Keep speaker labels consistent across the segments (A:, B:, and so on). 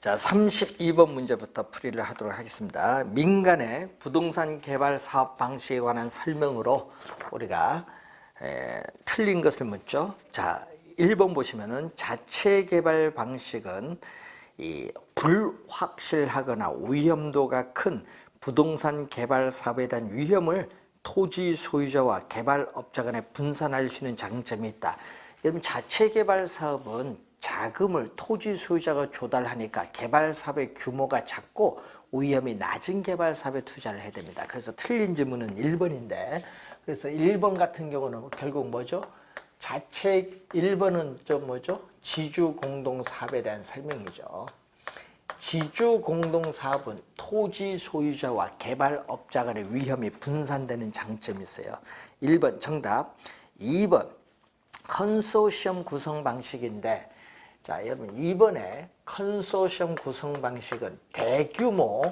A: 자, 32번 문제부터 풀이를 하도록 하겠습니다. 민간의 부동산 개발 사업 방식에 관한 설명으로 우리가 틀린 것을 묻죠. 자, 1번 보시면은 자체 개발 방식은 이 불확실하거나 위험도가 큰 부동산 개발 사업에 대한 위험을 토지 소유자와 개발업자 간에 분산할 수 있는 장점이 있다. 여러분, 자체 개발 사업은 자금을 토지 소유자가 조달하니까 개발 사업의 규모가 작고 위험이 낮은 개발 사업에 투자를 해야 됩니다. 그래서 틀린 질문은 1번인데, 그래서 1번 같은 경우는 결국 뭐죠? 자체 1번은 좀 뭐죠? 지주 공동 사업에 대한 설명이죠. 지주 공동 사업은 토지 소유자와 개발업자 간의 위험이 분산되는 장점이 있어요. 1번 정답. 2번 컨소시엄 구성 방식인데, 자, 여러분, 이번에 컨소시엄 구성 방식은 대규모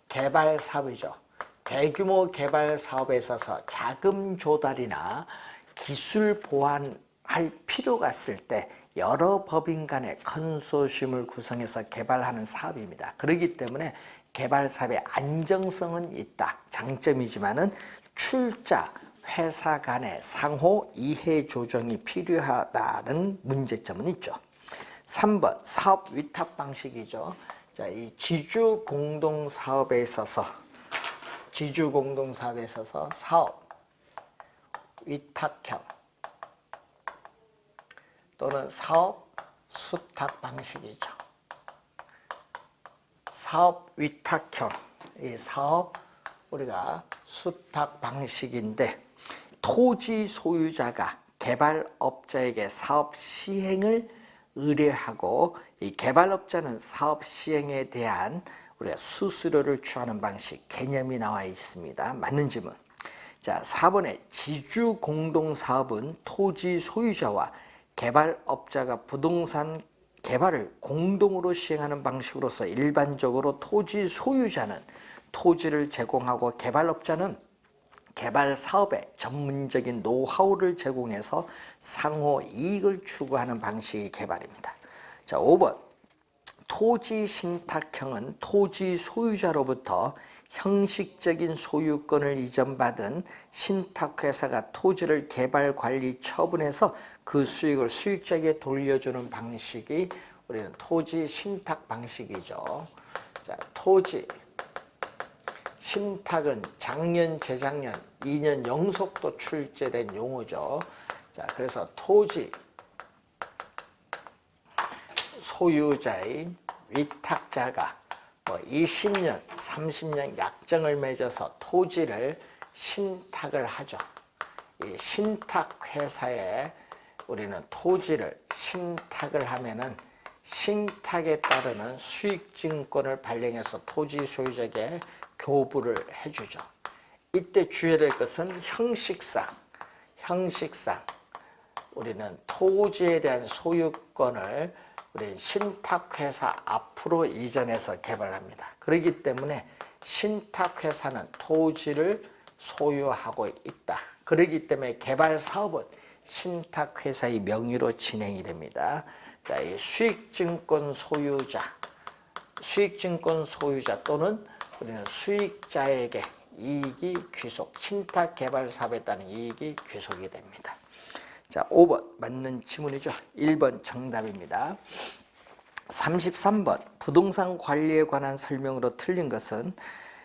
A: 개발 사업이죠. 대규모 개발 사업에 있어서 자금 조달이나 기술 보완할 필요가 있을 때 여러 법인 간의 컨소시엄을 구성해서 개발하는 사업입니다. 그렇기 때문에 개발 사업의 안정성은 있다. 장점이지만은 출자, 회사 간의 상호 이해 조정이 필요하다는 문제점은 있죠. 3번 사업 위탁 방식이죠. 자, 이 지주 공동 사업에 있어서 사업 위탁형 또는 사업 수탁 방식이죠. 사업 위탁형, 이 사업 우리가 수탁 방식인데, 토지 소유자가 개발업자에게 사업 시행을 의뢰하고 이 개발업자는 사업 시행에 대한 우리가 수수료를 취하는 방식, 개념이 나와 있습니다. 맞는 질문. 자, 4번에 지주 공동 사업은 토지 소유자와 개발업자가 부동산 개발을 공동으로 시행하는 방식으로서 일반적으로 토지 소유자는 토지를 제공하고 개발업자는 개발 사업에 전문적인 노하우를 제공해서 상호 이익을 추구하는 방식의 개발입니다. 자, 5번 토지 신탁형은 토지 소유자로부터 형식적인 소유권을 이전받은 신탁회사가 토지를 개발 관리 처분해서 그 수익을 수익자에게 돌려주는 방식이 우리는 토지 신탁 방식이죠. 자, 토지 신탁은 작년, 재작년 2년 연속도 출제된 용어죠. 자, 그래서 토지 소유자인 위탁자가 20년, 30년 약정을 맺어서 토지를 신탁을 하죠. 이 신탁 회사에 우리는 토지를 신탁을 하면은 신탁에 따르는 수익증권을 발행해서 토지 소유자에게 교부를 해주죠. 이때 주의해야 될 것은 형식상 우리는 토지에 대한 소유권을 우리 신탁회사 앞으로 이전해서 개발합니다. 그렇기 때문에 신탁회사는 토지를 소유하고 있다. 그렇기 때문에 개발 사업은 신탁회사의 명의로 진행이 됩니다. 자, 이 수익증권 소유자 또는 우리는 수익자에게 이익이 귀속, 신탁 개발 사업에 따른 이익이 귀속이 됩니다. 자, 5번 맞는 지문이죠. 1번 정답입니다. 33번 부동산 관리에 관한 설명으로 틀린 것은,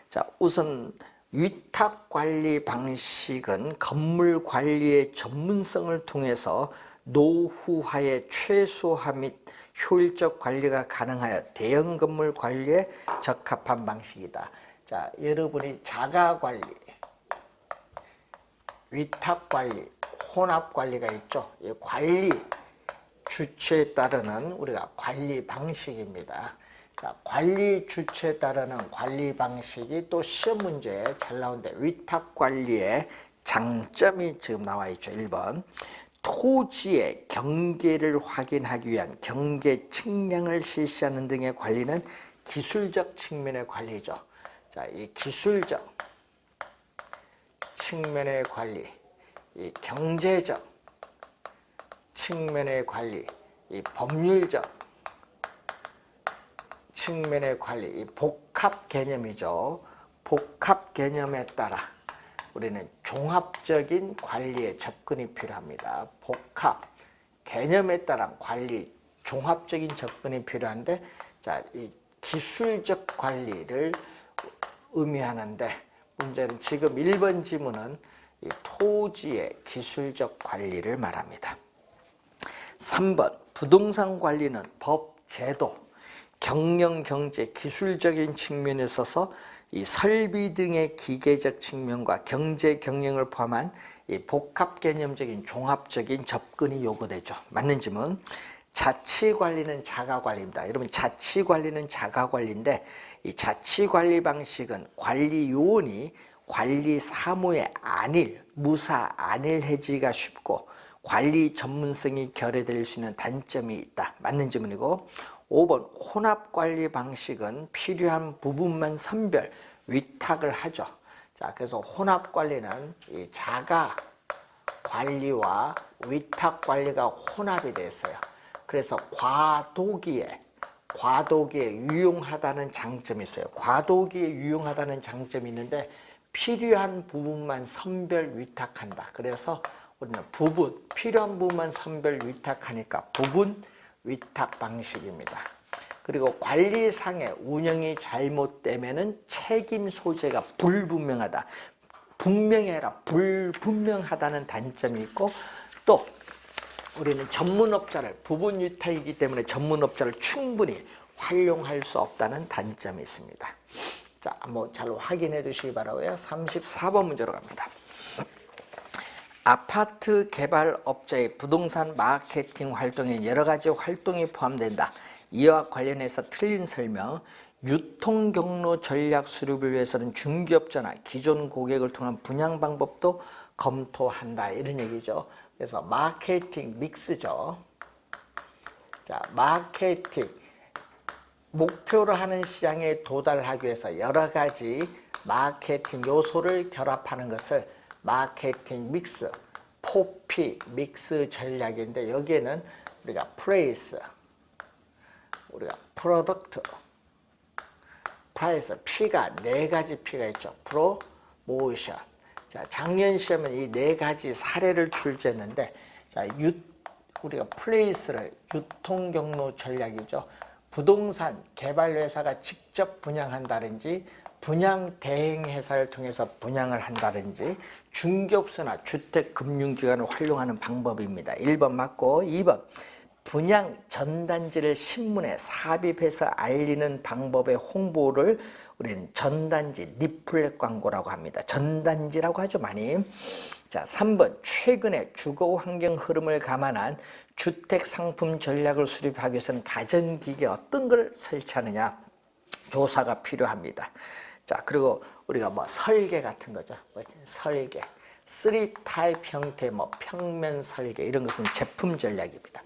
A: 자, 우선 위탁 관리 방식은 건물 관리의 전문성을 통해서 노후화의 최소화 및 효율적 관리가 가능하여 대형 건물 관리에 적합한 방식이다. 자, 여러분이 자가 관리, 위탁 관리, 혼합 관리가 있죠. 이 관리 주체에 따르는 우리가 관리 방식입니다. 자, 관리 주체에 따르는 관리 방식이 또 시험 문제에 잘 나오는데, 위탁 관리의 장점이 지금 나와 있죠. 1번 토지의 경계를 확인하기 위한 경계 측량을 실시하는 등의 관리는 기술적 측면의 관리죠. 자, 이 기술적 측면의 관리, 이 경제적 측면의 관리, 이 법률적 측면의 관리, 이 복합 개념이죠. 복합 개념에 따라 우리는 종합적인 관리에 접근이 필요합니다. 복합 개념에 따른 관리, 종합적인 접근이 필요한데, 자, 이 기술적 관리를 의미하는데, 문제는 지금 1번 지문은 이 토지의 기술적 관리를 말합니다. 3번 부동산 관리는 법, 제도, 경영, 경제, 기술적인 측면에 있어서 이 설비 등의 기계적 측면과 경제, 경영을 포함한 이 복합 개념적인 종합적인 접근이 요구되죠. 맞는 질문. 자치관리는 자가관리입니다. 여러분, 자치관리는 자가관리인데 이 자치관리 방식은 관리 요원이 관리 사무의 안일, 무사, 안일해지기가 쉽고 관리 전문성이 결여될 수 있는 단점이 있다. 맞는 질문이고, 5번 혼합관리 방식은 필요한 부분만 선별, 위탁을 하죠. 자, 그래서 혼합관리는 이 자가관리와 위탁관리가 혼합이 됐어요. 그래서 과도기에 유용하다는 장점이 있어요. 과도기에 유용하다는 장점이 있는데 필요한 부분만 선별 위탁한다. 그래서 우리는 필요한 부분만 선별 위탁하니까 부분 위탁 방식입니다. 그리고 관리상의 운영이 잘못되면은 책임 소재가 불분명하다. 분명히 아니라 불분명하다는 단점이 있고, 또 우리는 전문업자를 부분 위탁이기 때문에 전문업자를 충분히 활용할 수 없다는 단점이 있습니다. 자, 한번 잘 확인해 주시기 바라고요. 34번 문제로 갑니다. 아파트 개발 업자의 부동산 마케팅 활동에 여러 가지 활동이 포함된다. 이와 관련해서 틀린 설명. 유통 경로 전략 수립을 위해서는 중개업자나 기존 고객을 통한 분양 방법도 검토한다. 이런 얘기죠. 그래서 마케팅 믹스죠. 자, 마케팅 목표로 하는 시장에 도달하기 위해서 여러 가지 마케팅 요소를 결합하는 것을 마케팅 믹스, 포피 믹스 전략인데, 여기에는 우리가 프레이스, 우리가 프로덕트, 프라이스, P가 네 가지 P가 있죠. 프로모션. 자, 작년 시험은 이 네 가지 사례를 출제했는데, 자, 우리가 플레이스를 유통 경로 전략이죠. 부동산 개발 회사가 직접 분양한다든지 분양 대행 회사를 통해서 분양을 한다든지 중개업소나 주택금융기관을 활용하는 방법입니다. 1번 맞고, 2번 분양 전단지를 신문에 삽입해서 알리는 방법의 홍보를 우리는 전단지, 리플렛 광고라고 합니다. 전단지라고 하죠, 많이. 자, 3번 최근에 주거 환경 흐름을 감안한 주택 상품 전략을 수립하기 위해서는 가전기계 어떤 걸 설치하느냐 조사가 필요합니다. 자, 그리고 우리가 뭐 설계 같은 거죠. 설계, 3타입 형태, 뭐 평면 설계, 이런 것은 제품 전략입니다.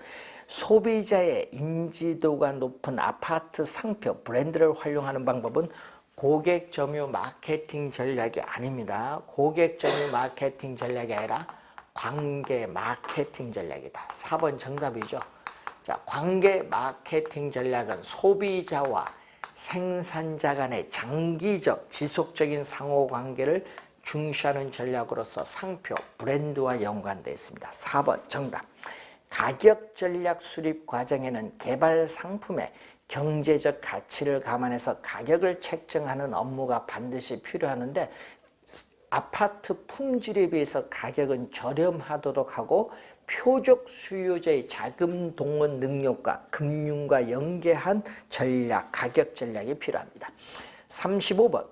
A: 소비자의 인지도가 높은 아파트 상표, 브랜드를 활용하는 방법은 고객 점유 마케팅 전략이 아닙니다. 고객 점유 마케팅 전략이 아니라 관계 마케팅 전략이다. 4번 정답이죠. 자, 관계 마케팅 전략은 소비자와 생산자 간의 장기적 지속적인 상호관계를 중시하는 전략으로서 상표, 브랜드와 연관되어 있습니다. 4번 정답. 가격 전략 수립 과정에는 개발 상품의 경제적 가치를 감안해서 가격을 책정하는 업무가 반드시 필요하는데, 아파트 품질에 비해서 가격은 저렴하도록 하고 표적 수요자의 자금 동원 능력과 금융과 연계한 전략, 가격 전략이 필요합니다. 35번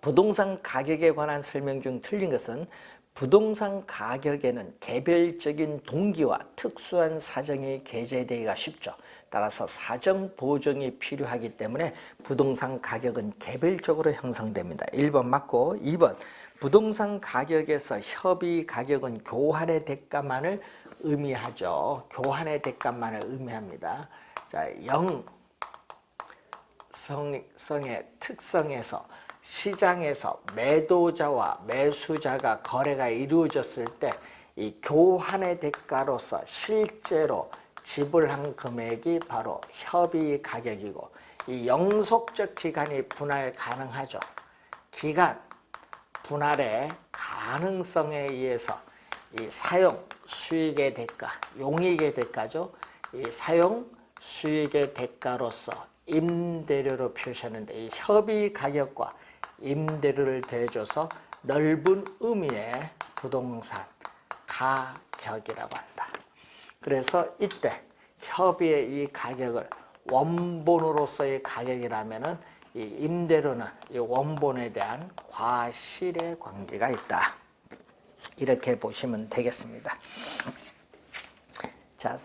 A: 부동산 가격에 관한 설명 중 틀린 것은 부동산 가격에는 개별적인 동기와 특수한 사정이 게재되기가 쉽죠. 따라서 사정 보정이 필요하기 때문에 부동산 가격은 개별적으로 형성됩니다. 1번 맞고, 2번 부동산 가격에서 협의 가격은 교환의 대가만을 의미하죠. 교환의 대가만을 의미합니다. 자, 영성의 특성에서 시장에서 매도자와 매수자가 거래가 이루어졌을 때 이 교환의 대가로서 실제로 지불한 금액이 바로 협의 가격이고, 이 영속적 기간이 분할 가능하죠. 기간 분할의 가능성에 의해서 이 사용 수익의 대가, 용익의 대가죠. 이 사용 수익의 대가로서 임대료로 표시하는데 이 협의 가격과 임대료를 대줘서 넓은 의미의 부동산 가격이라고 한다. 그래서 이때 협의의 이 가격을 원본으로서의 가격이라면은 이 임대료는 이 원본에 대한 과실의 관계가 있다. 이렇게 보시면 되겠습니다. 자,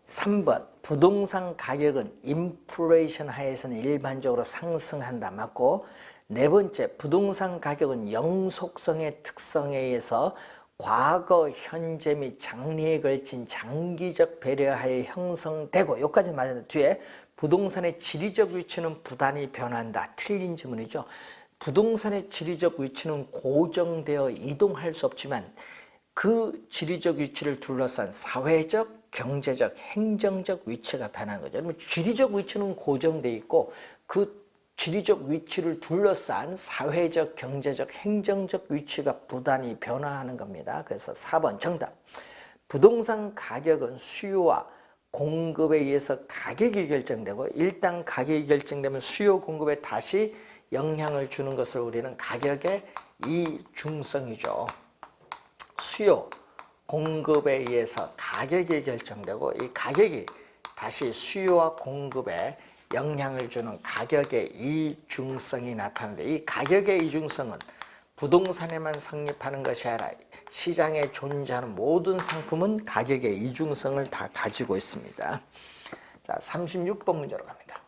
A: 3번 부동산 가격은 인플레이션 하에서는 일반적으로 상승한다. 맞고, 네 번째 부동산 가격은 영속성의 특성에 의해서 과거, 현재 및 장래에 걸친 장기적 배려하에 형성되고, 여기까지 맞았는데 뒤에 부동산의 지리적 위치는 부단히 변한다. 틀린 지문이죠. 부동산의 지리적 위치는 고정되어 이동할 수 없지만 그 지리적 위치를 둘러싼 사회적, 경제적, 행정적 위치가 변하는 거죠. 그러면 지리적 위치는 고정되어 있고 그 지리적 위치를 둘러싼 사회적, 경제적, 행정적 위치가 부단히 변화하는 겁니다. 그래서 4번 정답. 부동산 가격은 수요와 공급에 의해서 가격이 결정되고, 일단 가격이 결정되면 수요 공급에 다시 영향을 주는 것을 우리는 가격의 이중성이죠. 수요 공급에 의해서 가격이 결정되고 이 가격이 다시 수요와 공급에 영향을 주는 가격의 이중성이 나타나는데, 이 가격의 이중성은 부동산에만 성립하는 것이 아니라 시장에 존재하는 모든 상품은 가격의 이중성을 다 가지고 있습니다. 자, 36번 문제로 갑니다.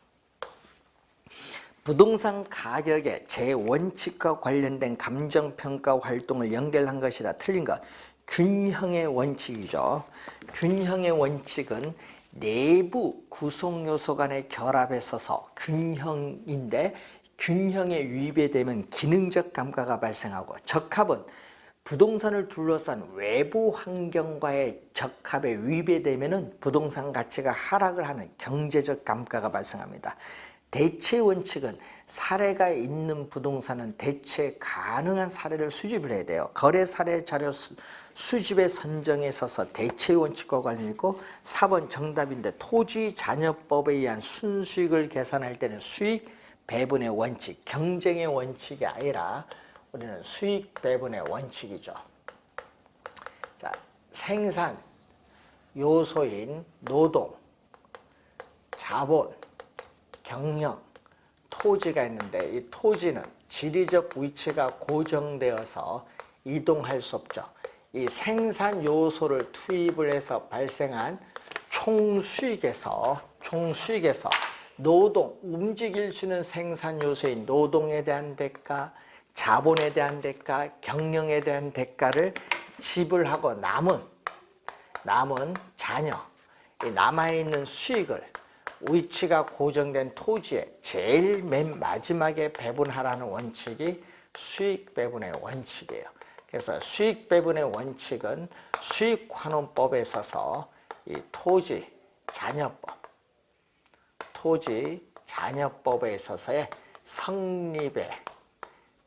A: 부동산 가격의 재원칙과 관련된 감정평가 활동을 연결한 것이다. 틀린 것. 균형의 원칙이죠. 균형의 원칙은 내부 구성 요소 간의 결합에 서서 균형인데, 균형에 위배되면 기능적 감가가 발생하고, 적합은 부동산을 둘러싼 외부 환경과의 적합에 위배되면 부동산 가치가 하락을 하는 경제적 감가가 발생합니다. 대체 원칙은 사례가 있는 부동산은 대체 가능한 사례를 수집을 해야 돼요. 거래 사례 자료 수집의 선정에 있어서 대체 원칙과 관련이 있고, 4번 정답인데 토지 잔여법에 의한 순수익을 계산할 때는 수익 배분의 원칙, 경쟁의 원칙이 아니라 우리는 수익 배분의 원칙이죠. 자, 생산 요소인 노동, 자본, 경영, 토지가 있는데 이 토지는 지리적 위치가 고정되어서 이동할 수 없죠. 이 생산 요소를 투입을 해서 발생한 총수익에서 노동, 움직일 수 있는 생산 요소인 노동에 대한 대가, 자본에 대한 대가, 경영에 대한 대가를 지불하고 남은 잔여, 남아있는 수익을 위치가 고정된 토지에 제일 맨 마지막에 배분하라는 원칙이 수익 배분의 원칙이에요. 그래서 수익 배분의 원칙은 수익환원법에 있어서 이 토지 잔여법에 있어서의 성립의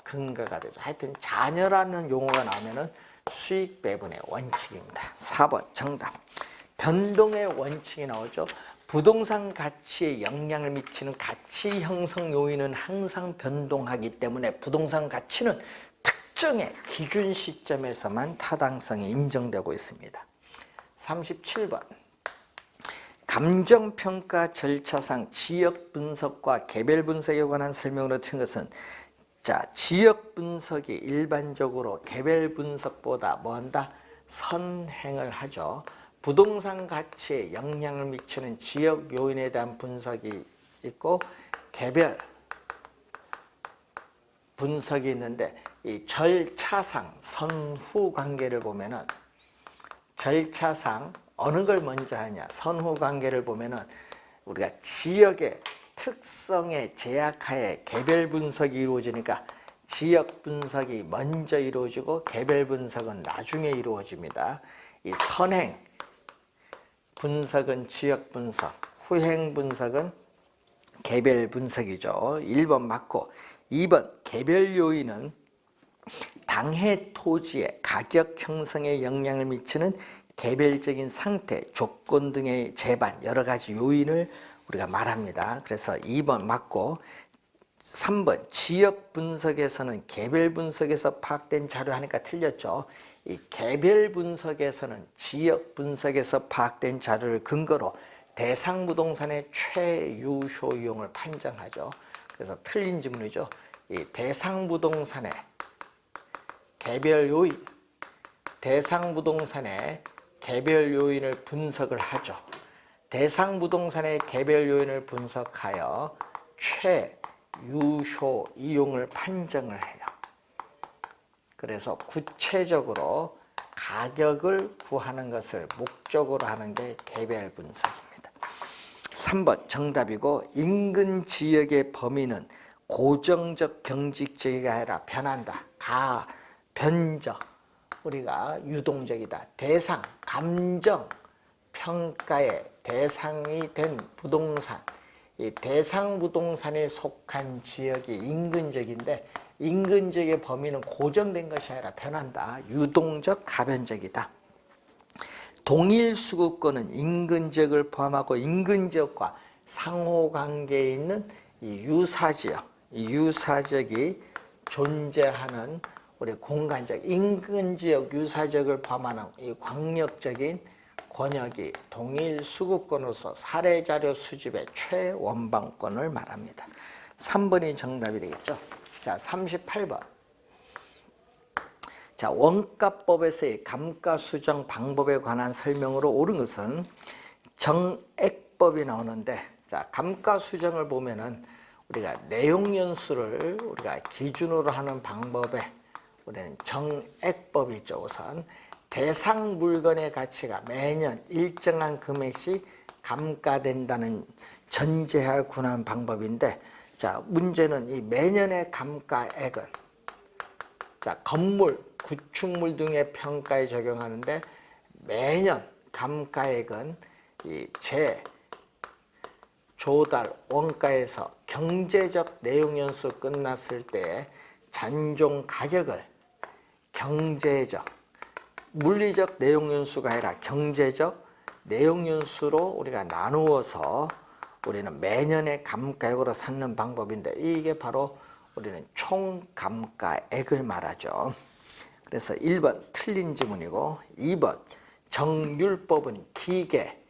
A: 근거가 되죠. 하여튼 잔여라는 용어가 나오면은 수익 배분의 원칙입니다. 4번 정답. 변동의 원칙이 나오죠. 부동산 가치에 영향을 미치는 가치 형성 요인은 항상 변동하기 때문에 부동산 가치는 특정의 기준 시점에서만 타당성이 인정되고 있습니다. 37번. 감정평가 절차상 지역 분석과 개별 분석에 관한 설명으로 튼 것은, 자, 지역 분석이 일반적으로 개별 분석보다 뭐한다? 선행을 하죠. 부동산 가치에 영향을 미치는 지역 요인에 대한 분석이 있고 개별 분석이 있는데, 이 절차상 선후 관계를 보면은 절차상 어느 걸 먼저 하냐, 선후 관계를 보면은 우리가 지역의 특성에 제약하에 개별 분석이 이루어지니까 지역 분석이 먼저 이루어지고 개별 분석은 나중에 이루어집니다. 이 선행 분석은 지역 분석, 후행 분석은 개별 분석이죠. 1번 맞고 2번 개별 요인은 당해 토지의 가격 형성에 영향을 미치는 개별적인 상태, 조건 등의 제반 여러 가지 요인을 우리가 말합니다. 그래서 2번 맞고 3번 지역 분석에서는 개별 분석에서 파악된 자료 하니까 틀렸죠. 이 개별 분석에서는 지역 분석에서 파악된 자료를 근거로 대상 부동산의 최유효 이용을 판정하죠. 그래서 틀린 지문이죠. 이 대상 부동산의 개별 요인, 대상 부동산의 개별 요인을 분석을 하죠. 대상 부동산의 개별 요인을 분석하여 최유효 이용을 판정을 해요. 그래서 구체적으로 가격을 구하는 것을 목적으로 하는 게 개별 분석입니다. 3번 정답이고 인근 지역의 범위는 고정적 경직적이 아니라 변한다. 변적, 우리가 유동적이다. 대상, 감정, 평가의 대상이 된 부동산, 이 대상 부동산에 속한 지역이 인근적인데 인근지역의 범위는 고정된 것이 아니라 변한다. 유동적, 가변적이다. 동일 수급권은 인근지역을 포함하고 인근지역과 상호관계에 있는 이 유사지역, 이 유사지역이 존재하는 우리 공간적 인근지역 유사지역을 포함하는 이 광역적인 권역이 동일 수급권으로서 사례자료 수집의 최원방권을 말합니다. 3번이 정답이 되겠죠. 자, 38번. 자, 원가법에서의 감가 수정 방법에 관한 설명으로 옳은 것은 정액법이 나오는데, 자, 감가 수정을 보면은 우리가 내용 연수를 우리가 기준으로 하는 방법에 우리는 정액법이 있죠. 우선 대상 물건의 가치가 매년 일정한 금액씩 감가된다는 전제하에 군하는 방법인데, 자, 문제는 이 매년의 감가액은 자, 건물, 구축물 등의 평가에 적용하는데 매년 감가액은 이 조달 원가에서 경제적 내용 연수 끝났을 때 잔존 가격을 경제적, 물리적 내용 연수가 아니라 경제적 내용 연수로 우리가 나누어서 우리는 매년의 감가액으로 삼는 방법인데 이게 바로 우리는 총 감가액을 말하죠. 그래서 1번 틀린 지문이고 2번 정률법은 기계,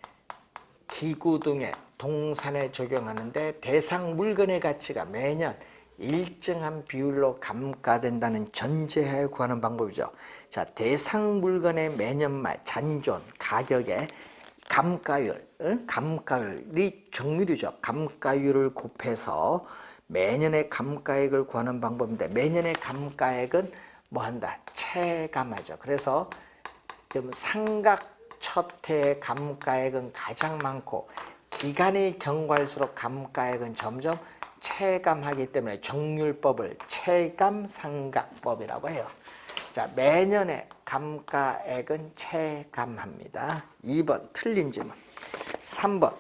A: 기구 등의 동산에 적용하는데 대상 물건의 가치가 매년 일정한 비율로 감가된다는 전제하에 구하는 방법이죠. 자, 대상 물건의 매년 말 잔존 가격의 감가율이 정률이죠. 감가율을 곱해서 매년의 감가액을 구하는 방법인데 매년의 감가액은 뭐 한다? 체감하죠. 그래서 상각 첫 해의 감가액은 가장 많고 기간이 경과할수록 감가액은 점점 체감하기 때문에 정률법을 체감상각법이라고 해요. 자, 매년의 감가액은 체감합니다. 2번 틀린 질문. 3번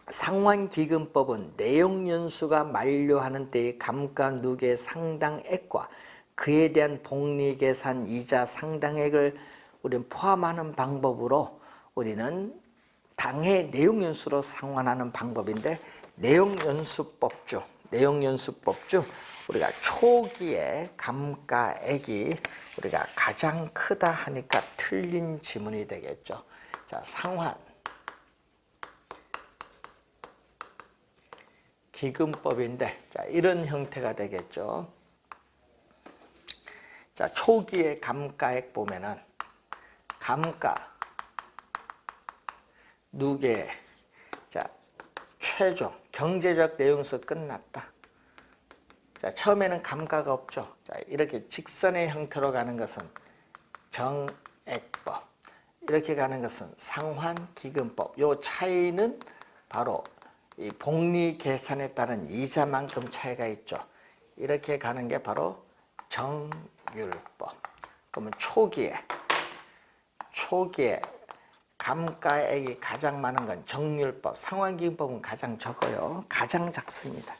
A: 상환기금법은 내용연수가 만료하는 때의 감가 누계 상당액과 그에 대한 복리계산 이자 상당액을 우리는 포함하는 방법으로 우리는 당해 내용연수로 상환하는 방법인데 내용연수법 중 우리가 초기에 감가액이 우리가 가장 크다 하니까 틀린 지문이 되겠죠. 자, 상환 기금법인데 자, 이런 형태가 되겠죠. 자, 초기의 감가액 보면은 감가 누계 자, 최종 경제적 내용수 끝났다. 자, 처음에는 감가가 없죠. 자, 이렇게 직선의 형태로 가는 것은 정액법, 이렇게 가는 것은 상환기금법. 요 차이는 바로 이 복리 계산에 따른 이자만큼 차이가 있죠. 이렇게 가는 게 바로 정율법. 그러면 초기에 감가액이 가장 많은 건 정률법, 상환기금법은 가장 적어요. 가장 작습니다.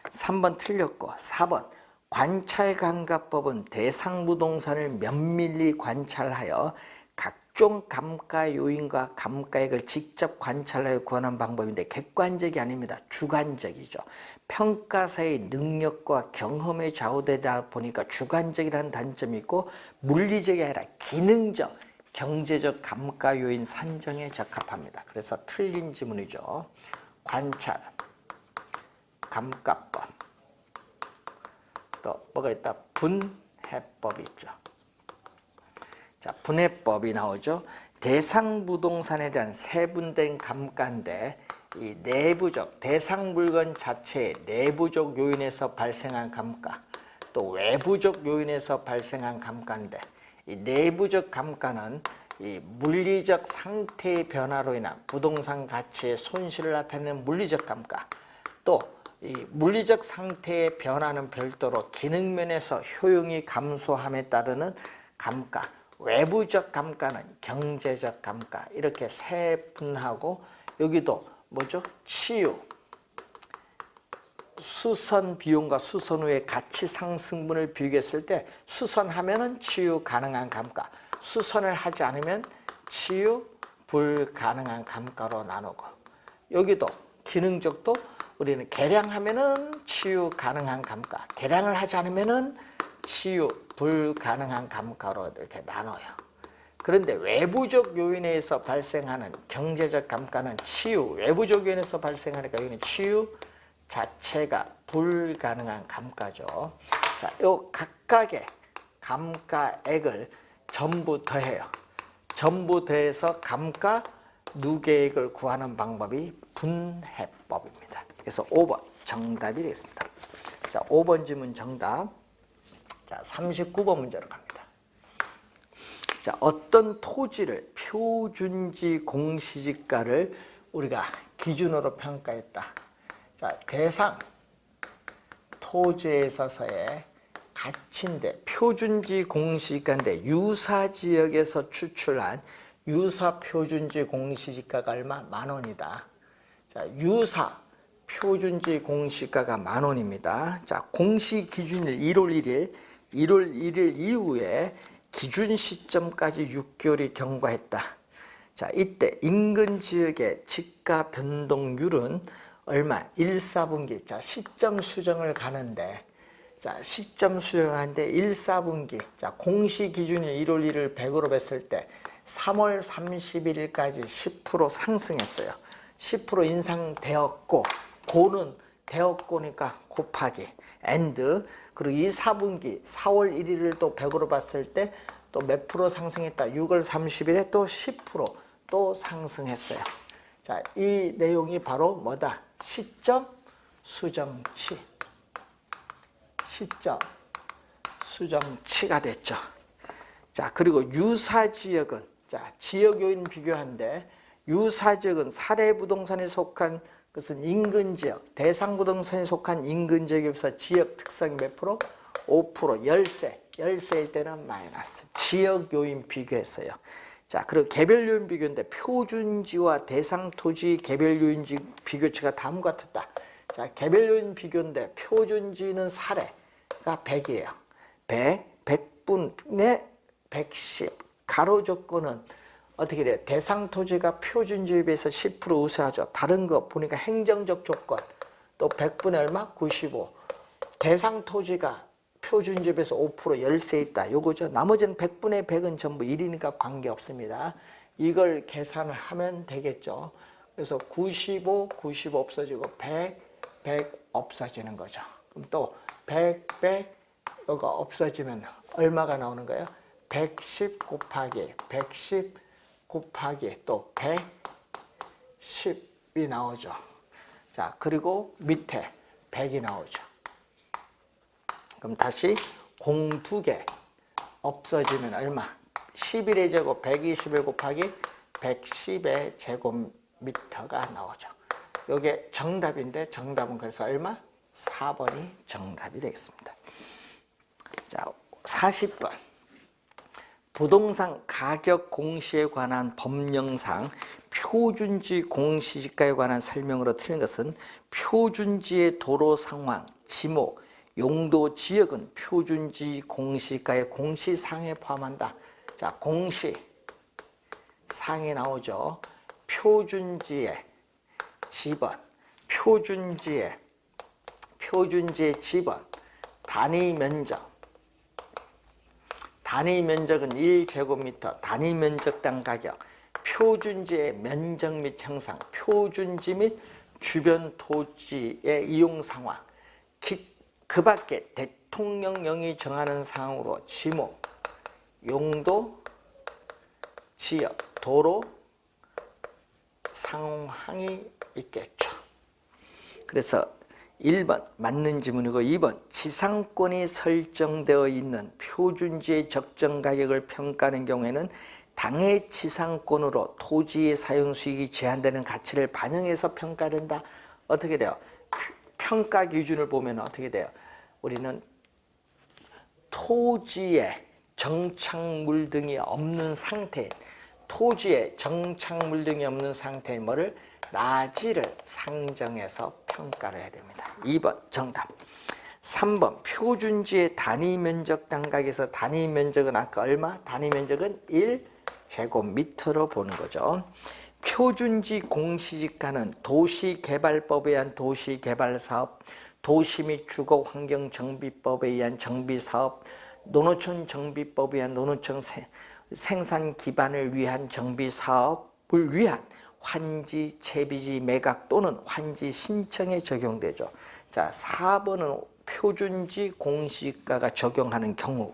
A: 3번 틀렸고 4번 관찰감가법은 대상부동산을 면밀히 관찰하여 각종 감가 요인과 감가액을 직접 관찰하여 구하는 방법인데 객관적이 아닙니다. 주관적이죠. 평가사의 능력과 경험에 좌우되다 보니까 주관적이라는 단점이 있고 물리적이 아니라 기능적, 경제적 감가 요인 산정에 적합합니다. 그래서 틀린 지문이죠. 관찰, 감가법, 또 뭐가 있다? 분해법이 있죠. 자, 분해법이 나오죠. 대상 부동산에 대한 세분된 감가인데 이 내부적, 대상 물건 자체의 내부적 요인에서 발생한 감가, 또 외부적 요인에서 발생한 감가인데 이 내부적 감가는 이 물리적 상태의 변화로 인한 부동산 가치의 손실을 나타내는 물리적 감가, 또 이 물리적 상태의 변화는 별도로 기능면에서 효용이 감소함에 따르는 감가, 외부적 감가는 경제적 감가, 이렇게 세분하고 여기도 뭐죠? 치유, 수선 비용과 수선 후의 가치 상승분을 비교했을 때 수선하면은 치유 가능한 감가, 수선을 하지 않으면 치유 불가능한 감가로 나누고, 여기도 기능적도 우리는 개량하면은 치유 가능한 감가, 개량을 하지 않으면은 치유 불가능한 감가로 이렇게 나눠요. 그런데 외부적 요인에 의해서 발생하는 경제적 감가는 치유, 외부적 요인에서 발생하니까 여기는 치유 자체가 불가능한 감가죠. 자, 요 각각의 감가액을 전부 더해요. 전부 더해서 감가 누계액을 구하는 방법이 분해법입니다. 그래서 5번 정답이 되겠습니다. 자, 5번 지문 정답. 자, 39번 문제로 갑니다. 자, 어떤 토지를 표준지 공시지가를 우리가 기준으로 평가했다. 자, 대상 토지에 있어서의 가치인데 표준지 공시지가인데 유사지역에서 추출한 유사표준지 공시지가가 얼마? 10,000원이다. 자, 유사 표준지 공시가가 10,000원입니다. 자, 공시 기준일 1월 1일 이후에 기준 시점까지 6개월이 경과했다. 자, 이때 인근 지역의 지가 변동률은 얼마? 1, 4분기. 자, 시점 수정을 가는데, 자, 시점 수정하는데 1, 4분기. 자, 공시 기준일 1월 1일 100으로 했을 때 3월 31일까지 10% 상승했어요. 10% 인상되었고, 고는 되었고니까 곱하기 and, 그리고 2, 4분기 4월 1일을 또 100으로 봤을 때 또 몇 프로 상승했다. 6월 30일에 또 10% 또 상승했어요. 자, 이 내용이 바로 뭐다? 시점 수정치. 시점 수정치가 됐죠. 자, 그리고 유사지역은, 자, 지역 요인 비교한데 유사지역은 사례 부동산에 속한 그것은 인근 지역, 대상 부동산에 속한 인근 지역에 비해서 지역 특성이 몇 프로? 5%, 열세일 때는 마이너스. 지역 요인 비교했어요. 자, 그리고 개별 요인 비교인데 표준지와 대상 토지 개별 요인지 비교치가 다음과 같았다. 자, 개별 요인 비교인데 표준지는 사례가 100이에요. 100분의 110. 가로 조건은 어떻게 돼요? 대상 토지가 표준지에 비해서 10% 우세하죠. 다른 거 보니까 행정적 조건, 또 100분의 얼마? 95. 대상 토지가 표준지에 비해서 5% 열세 있다. 요거죠. 나머지는 100분의 100은 전부 1이니까 관계없습니다. 이걸 계산을 하면 되겠죠. 그래서 95, 95 없어지고 100, 100 없어지는 거죠. 그럼 또 100, 100 이거 없어지면 얼마가 나오는 거예요? 110 곱하기 110 곱하기 또 110이 나오죠. 자, 그리고 밑에 100이 나오죠. 그럼 다시 공 2개 없어지면 얼마? 11의 제곱 121 곱하기 110의 제곱미터가 나오죠. 이게 정답인데 정답은 그래서 얼마? 4번이 정답이 되겠습니다. 자, 40번. 부동산 가격 공시에 관한 법령상 표준지 공시지가에 관한 설명으로 틀린 것은 표준지의 도로 상황, 지목, 용도, 지역은 표준지 공시가의 공시상에 포함한다. 자, 공시상에 나오죠. 표준지의 지번, 표준지의 지번, 단위 면적. 단위 면적은 1제곱미터, 단위 면적당 가격, 표준지의 면적 및 형상, 표준지 및 주변 토지의 이용 상황, 그 밖에 대통령령이 정하는 사항으로 지목, 용도, 지역, 도로, 상황이 있겠죠. 그래서 1번 맞는 지문이고 2번 지상권이 설정되어 있는 표준지의 적정 가격을 평가하는 경우에는 당해 지상권으로 토지의 사용 수익이 제한되는 가치를 반영해서 평가된다. 어떻게 돼요? 평가 기준을 보면 어떻게 돼요? 우리는 토지에 정착물 등이 없는 상태, 토지에 정착물 등이 없는 상태의 뭐를 나지를 상정해서 평가를 해야 됩니다. 2번 정답. 3번 표준지의 단위 면적 단각에서 단위 면적은 아까 얼마? 단위 면적은 1제곱미터로 보는 거죠. 표준지 공시지가는 도시개발법에 의한 도시개발사업, 도시 및 주거환경정비법에 의한 정비사업, 농어촌 정비법에 의한 농어촌 생산 기반을 위한 정비사업을 위한 환지, 채비지 매각 또는 환지 신청에 적용되죠. 자, 4번은 표준지 공시지가가 적용하는 경우.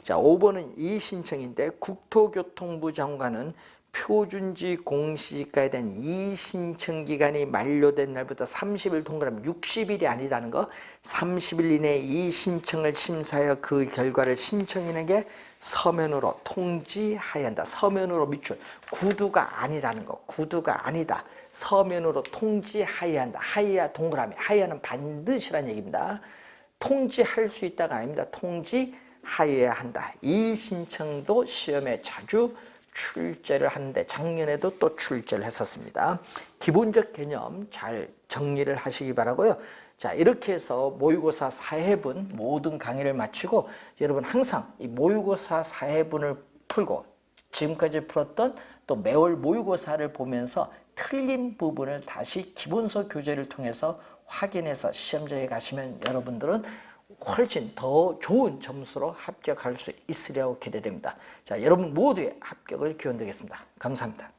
A: 자, 5번은 이의신청인데 국토교통부 장관은 표준지 공시지가에 대한 이의신청 기간이 만료된 날부터 30일 동그라미 60일이 아니다는 거, 30일 이내에 이의신청을 심사하여 그 결과를 신청인에게 서면으로 통지하여야 한다. 서면으로 미출. 구두가 아니라는 거. 구두가 아니다. 서면으로 통지하여야 한다. 하여야 동그라미. 하여야는 반드시란 얘기입니다. 통지할 수 있다가 아닙니다. 통지하여야 한다. 이 신청도 시험에 자주 출제를 하는데 작년에도 또 출제를 했었습니다. 기본적 개념 잘 정리를 하시기 바라고요. 자, 이렇게 해서 모의고사 4회분 모든 강의를 마치고 여러분 항상 이 모의고사 4회분을 풀고 지금까지 풀었던 또 매월 모의고사를 보면서 틀린 부분을 다시 기본서 교재를 통해서 확인해서 시험장에 가시면 여러분들은 훨씬 더 좋은 점수로 합격할 수 있으리라고 기대됩니다. 자, 여러분 모두의 합격을 기원드리겠습니다. 감사합니다.